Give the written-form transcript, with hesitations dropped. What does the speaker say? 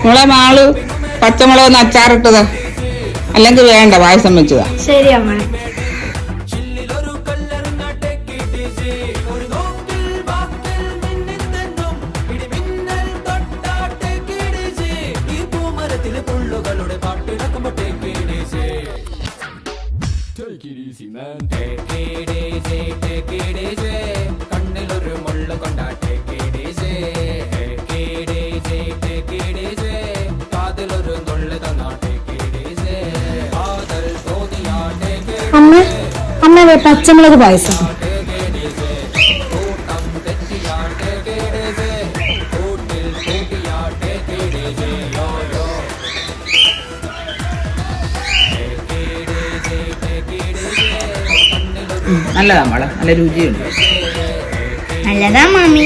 മോളെ മാള് പച്ചമുളകൊന്ന് അച്ചാറിട്ടതാ, അല്ലെങ്കിൽ വേണ്ട പായസം വെച്ചതാ. ശരി അമ്മ. കണ്ണിലൊരു മുള്ള കൊണ്ടാട്ടെ കാതിലൊരു നുള്ളു തന്നാട്ടെ അമ്മ അമ്മ പച്ചമുളക് പായസം. നല്ലതാ മോളെ, നല്ല രുചിയുണ്ട്. നല്ലതാ മാമി.